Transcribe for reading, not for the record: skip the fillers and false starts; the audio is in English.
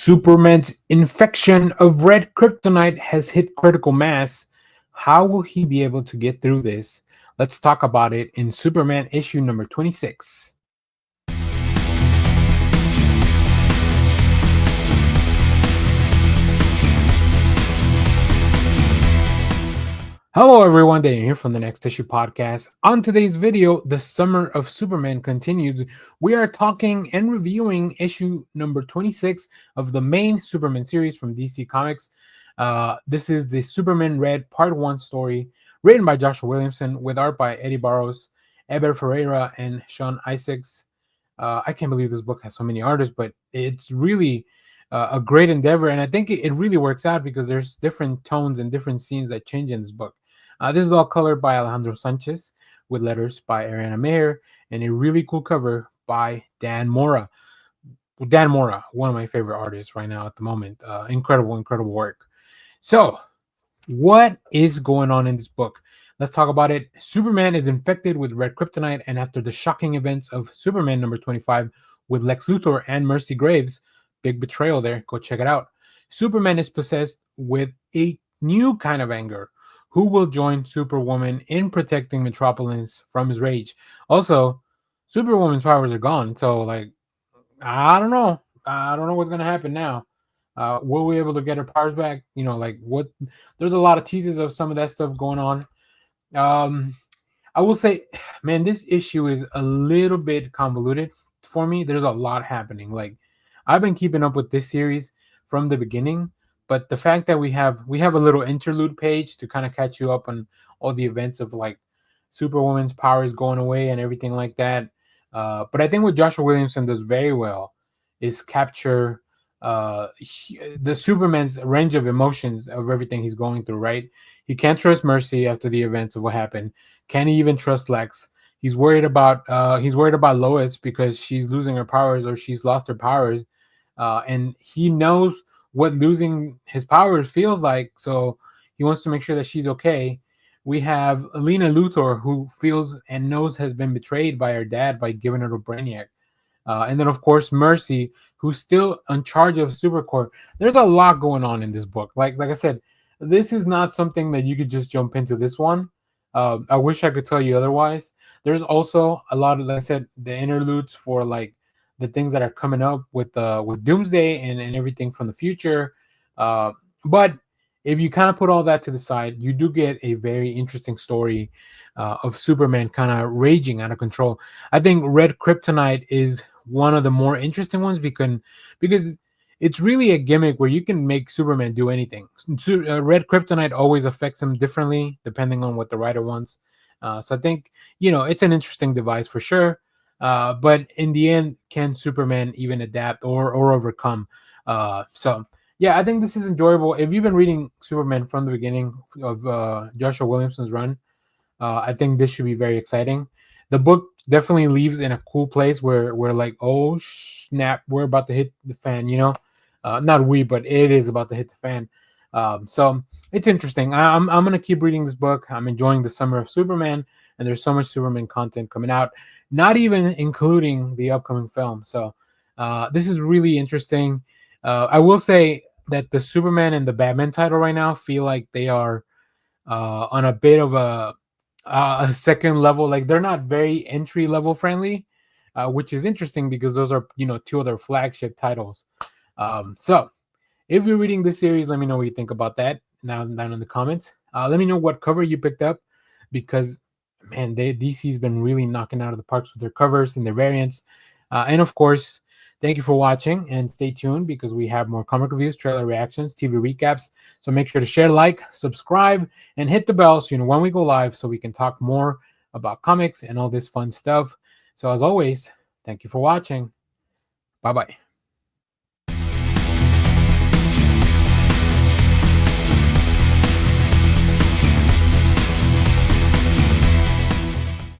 Superman's infection of red kryptonite has hit critical mass. How will he be able to get through this? Let's talk about it in Superman issue number 26. Hello everyone, Daniel here from the Next Issue Podcast. On today's video, the Summer of Superman continues. We are talking and reviewing issue number 26 of the main Superman series from DC Comics. This is the Superman Red Part 1 story, written by Joshua Williamson, with art by Eddie Barros, Eber Ferreira, and Sean Isaacs. I can't believe this book has so many artists, but it's really a great endeavor, and I think it really works out because there's different tones and different scenes that change in this book. This is all colored by Alejandro Sanchez with letters by Ariana Maher and a really cool cover by Dan Mora. Dan Mora, one of my favorite artists right now at the moment. Incredible work. So, what is going on in this book? Let's talk about it. Superman is infected with red kryptonite, and after the shocking events of Superman number 25 with Lex Luthor and Mercy Graves, big betrayal there, go check it out. Superman is possessed with a new kind of anger. Who will join Superwoman in protecting Metropolis from his rage? Also, Superwoman's powers are gone, so I don't know. I don't know what's gonna happen now. Will we be able to get her powers back? What? There's a lot of teases of some of that stuff going on. I will say, man, this issue is a little bit convoluted for me. There's a lot happening. I've been keeping up with this series from the beginning, but the fact that we have a little interlude page to kind of catch you up on all the events of Superwoman's powers going away and everything like that. But I think what Joshua Williamson does very well is capture the Superman's range of emotions of everything he's going through. Right, he can't trust Mercy after the events of what happened. Can he even trust Lex? He's worried about Lois because she's losing her powers or she's lost her powers, and he knows what losing his powers feels like, so he wants to make sure that she's okay. We have Lena Luthor, who feels and knows has been betrayed by her dad by giving her to Brainiac. And then, of course, Mercy, who's still in charge of Supercorp. There's a lot going on in this book. Like I said, this is not something that you could just jump into this one. I wish I could tell you otherwise. There's also a lot of, like I said, the interludes for the things that are coming up with Doomsday and everything from the future. But if you kind of put all that to the side, you do get a very interesting story of Superman kind of raging out of control. I think Red Kryptonite is one of the more interesting ones because it's really a gimmick where you can make Superman do anything. Red Kryptonite always affects him differently depending on what the writer wants. So I think, it's an interesting device for sure. But in the end, can Superman even adapt or overcome? So yeah, I think this is enjoyable. If you've been reading Superman from the beginning of Joshua Williamson's run, I think this should be very exciting. The book definitely leaves in a cool place where we're like, oh snap, we're about to hit the fan. Not we, but it is about to hit the fan. So it's interesting. I'm gonna keep reading this book. I'm enjoying the Summer of Superman, and there's so much Superman content coming out, not even including the upcoming film. So this is really interesting. I will say that the Superman and the Batman title right now feel like they are on a bit of a second level. Like they're not very entry level friendly, which is interesting because those are two other flagship titles. So if you're reading this series, let me know what you think about that down in the comments. Let me know what cover you picked up because, man, DC's been really knocking out of the parks with their covers and their variants. And of course, thank you for watching and stay tuned because we have more comic reviews, trailer reactions, TV recaps. So make sure to share, like, subscribe, and hit the bell so you know when we go live so we can talk more about comics and all this fun stuff. So as always, thank you for watching. Bye-bye.